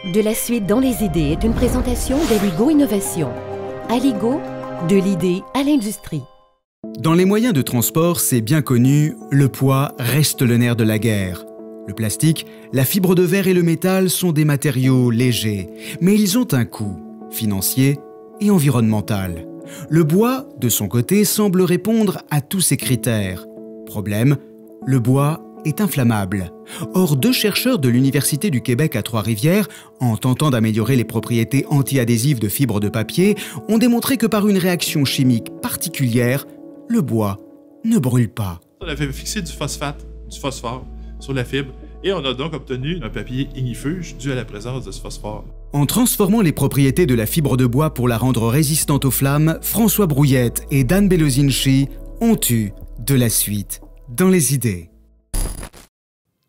De la suite dans les idées est une présentation d'Aligo Innovation. Aligo, de l'idée à l'industrie. Dans les moyens de transport, c'est bien connu, le poids reste le nerf de la guerre. Le plastique, la fibre de verre et le métal sont des matériaux légers, mais ils ont un coût financier et environnemental. Le bois, de son côté, semble répondre à tous ces critères. Problème, le bois est inflammable. Or, 2 chercheurs de l'Université du Québec à Trois-Rivières, en tentant d'améliorer les propriétés anti-adhésives de fibres de papier, ont démontré que par une réaction chimique particulière, le bois ne brûle pas. On avait fixé du phosphate, du phosphore, sur la fibre, et on a donc obtenu un papier ignifuge dû à la présence de ce phosphore. En transformant les propriétés de la fibre de bois pour la rendre résistante aux flammes, François Brouillette et Dan Belozinchi ont eu de la suite dans les idées.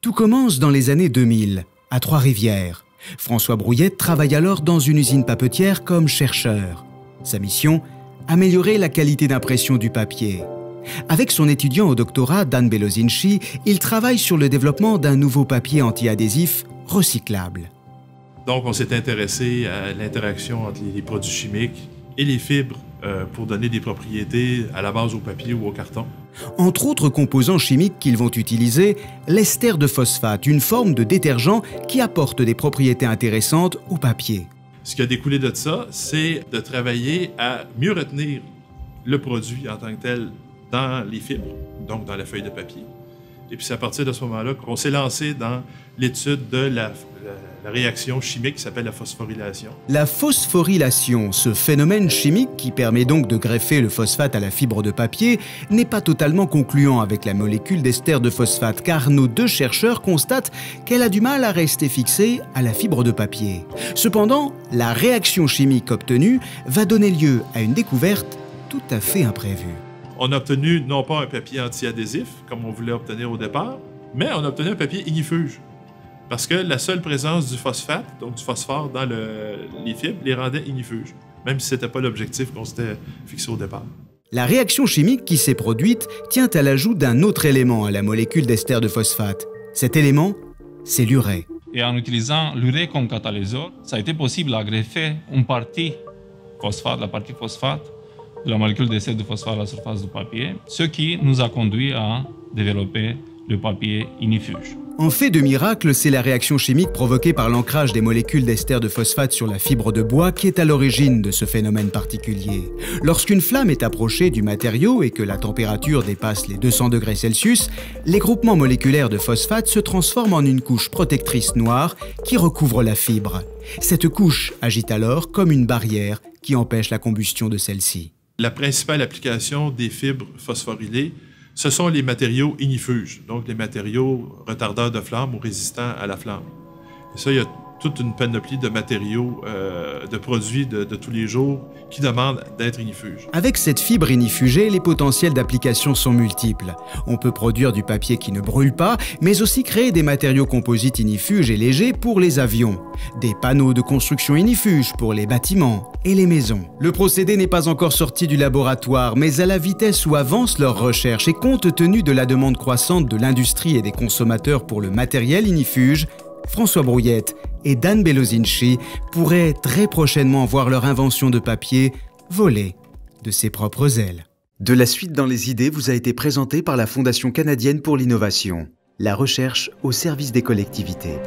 Tout commence dans les années 2000, à Trois-Rivières. François Brouillette travaille alors dans une usine papetière comme chercheur. Sa mission, améliorer la qualité d'impression du papier. Avec son étudiant au doctorat, Dan Belozinchi, il travaille sur le développement d'un nouveau papier anti-adhésif recyclable. Donc, on s'est intéressé à l'interaction entre les produits chimiques et les fibres pour donner des propriétés à la base au papier ou au carton. Entre autres composants chimiques qu'ils vont utiliser, l'ester de phosphate, une forme de détergent qui apporte des propriétés intéressantes au papier. Ce qui a découlé de ça, c'est de travailler à mieux retenir le produit en tant que tel dans les fibres, donc dans la feuille de papier. Et puis c'est à partir de ce moment-là qu'on s'est lancé dans l'étude de la réaction chimique qui s'appelle la phosphorylation. La phosphorylation, ce phénomène chimique qui permet donc de greffer le phosphate à la fibre de papier, n'est pas totalement concluant avec la molécule d'ester de phosphate, car nos 2 chercheurs constatent qu'elle a du mal à rester fixée à la fibre de papier. Cependant, la réaction chimique obtenue va donner lieu à une découverte tout à fait imprévue. On a obtenu non pas un papier anti-adhésif, comme on voulait obtenir au départ, mais on a obtenu un papier ignifuge. Parce que la seule présence du phosphate, donc du phosphore dans les fibres, les rendait ignifuges, même si ce n'était pas l'objectif qu'on s'était fixé au départ. La réaction chimique qui s'est produite tient à l'ajout d'un autre élément à la molécule d'ester de phosphate. Cet élément, c'est l'urée. Et en utilisant l'urée comme catalyseur, ça a été possible à greffer une partie phosphate, la partie phosphate, de la molécule d'ester de phosphate à la surface du papier, ce qui nous a conduit à développer le papier ignifuge. En fait de miracle, c'est la réaction chimique provoquée par l'ancrage des molécules d'ester de phosphate sur la fibre de bois qui est à l'origine de ce phénomène particulier. Lorsqu'une flamme est approchée du matériau et que la température dépasse les 200 degrés Celsius, les groupements moléculaires de phosphate se transforment en une couche protectrice noire qui recouvre la fibre. Cette couche agit alors comme une barrière qui empêche la combustion de celle-ci. La principale application des fibres phosphorylées, ce sont les matériaux ignifuges, donc les matériaux retardeurs de flamme ou résistants à la flamme. Et ça, il y a toute une panoplie de matériaux, de produits de tous les jours qui demandent d'être ignifuges. Avec cette fibre ignifugée, les potentiels d'application sont multiples. On peut produire du papier qui ne brûle pas, mais aussi créer des matériaux composites ignifuges et légers pour les avions, des panneaux de construction ignifuges pour les bâtiments et les maisons. Le procédé n'est pas encore sorti du laboratoire, mais à la vitesse où avancent leurs recherches et compte tenu de la demande croissante de l'industrie et des consommateurs pour le matériel ignifuge, François Brouillette et Dan Belozinchi pourraient très prochainement voir leur invention de papier voler de ses propres ailes. De la suite dans les idées vous a été présentée par la Fondation canadienne pour l'innovation, la recherche au service des collectivités.